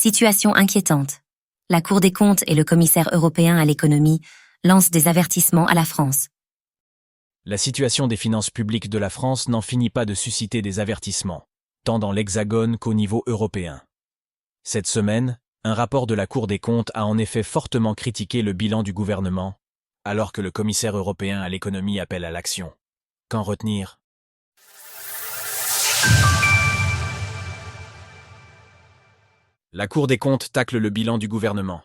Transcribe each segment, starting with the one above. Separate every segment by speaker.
Speaker 1: Situation inquiétante. La Cour des comptes et le commissaire européen à l'économie lancent des avertissements à la France.
Speaker 2: La situation des finances publiques de la France n'en finit pas de susciter des avertissements, tant dans l'Hexagone qu'au niveau européen. Cette semaine, un rapport de la Cour des comptes a en effet fortement critiqué le bilan du gouvernement, alors que le commissaire européen à l'économie appelle à l'action. Qu'en retenir ? La Cour des comptes tacle le bilan du gouvernement.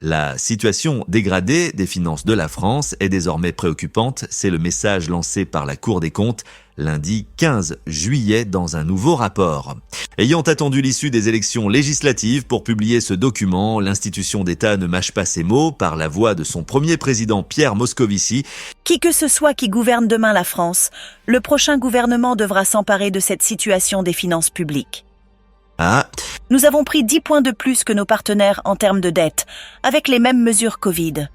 Speaker 3: La situation dégradée des finances de la France est désormais préoccupante, c'est le message lancé par la Cour des comptes lundi 15 juillet dans un nouveau rapport. Ayant attendu l'issue des élections législatives pour publier ce document, l'institution d'État ne mâche pas ses mots par la voix de son premier président Pierre Moscovici.
Speaker 4: Qui que ce soit qui gouverne demain la France, le prochain gouvernement devra s'emparer de cette situation des finances publiques. Nous avons pris 10 points de plus que nos partenaires en termes de dette, avec les mêmes mesures Covid.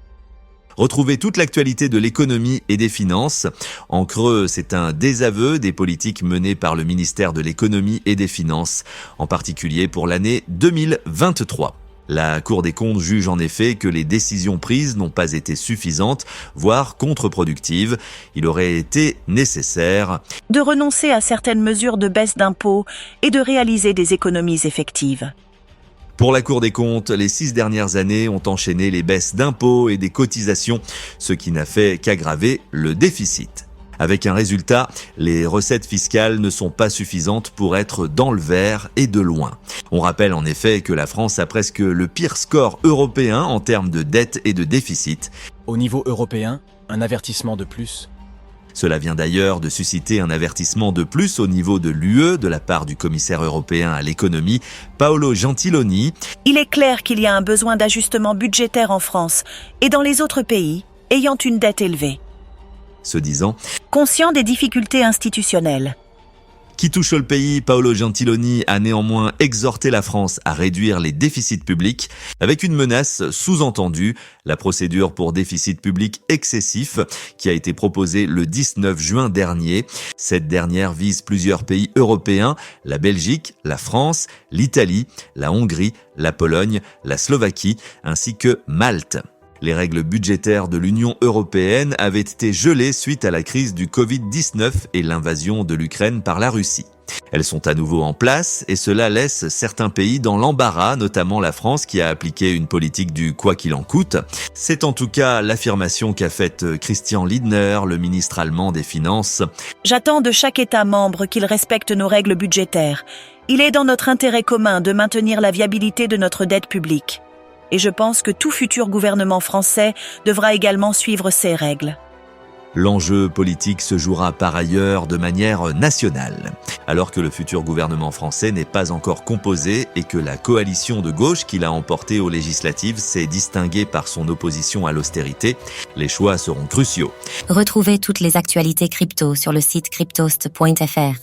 Speaker 3: Retrouvez toute l'actualité de l'économie et des finances. En creux, c'est un désaveu des politiques menées par le ministère de l'économie et des finances, en particulier pour l'année 2023. La Cour des comptes juge en effet que les décisions prises n'ont pas été suffisantes, voire contre-productives. Il aurait été nécessaire
Speaker 4: de renoncer à certaines mesures de baisse d'impôts et de réaliser des économies effectives.
Speaker 3: Pour la Cour des comptes, les 6 dernières années ont enchaîné les baisses d'impôts et des cotisations, ce qui n'a fait qu'aggraver le déficit. Avec un résultat, les recettes fiscales ne sont pas suffisantes pour être dans le vert et de loin. On rappelle en effet que la France a presque le pire score européen en termes de dette et de déficit.
Speaker 2: Au niveau européen, un avertissement de plus.
Speaker 3: Cela vient d'ailleurs de susciter un avertissement de plus au niveau de l'UE de la part du commissaire européen à l'économie, Paolo Gentiloni.
Speaker 4: Il est clair qu'il y a un besoin d'ajustement budgétaire en France et dans les autres pays ayant une dette élevée.
Speaker 3: Se disant
Speaker 4: conscient des difficultés institutionnelles
Speaker 3: qui touchent le pays, Paolo Gentiloni a néanmoins exhorté la France à réduire les déficits publics avec une menace sous-entendue, la procédure pour déficit public excessif qui a été proposée le 19 juin dernier. Cette dernière vise plusieurs pays européens, la Belgique, la France, l'Italie, la Hongrie, la Pologne, la Slovaquie ainsi que Malte. Les règles budgétaires de l'Union européenne avaient été gelées suite à la crise du Covid-19 et l'invasion de l'Ukraine par la Russie. Elles sont à nouveau en place et cela laisse certains pays dans l'embarras, notamment la France qui a appliqué une politique du « quoi qu'il en coûte ». C'est en tout cas l'affirmation qu'a faite Christian Lindner, le ministre allemand des Finances.
Speaker 4: J'attends de chaque État membre qu'il respecte nos règles budgétaires. Il est dans notre intérêt commun de maintenir la viabilité de notre dette publique. Et je pense que tout futur gouvernement français devra également suivre ces règles.
Speaker 3: L'enjeu politique se jouera par ailleurs de manière nationale. Alors que le futur gouvernement français n'est pas encore composé et que la coalition de gauche qu'il a emportée aux législatives s'est distinguée par son opposition à l'austérité, les choix seront cruciaux.
Speaker 1: Retrouvez toutes les actualités crypto sur le site cryptost.fr.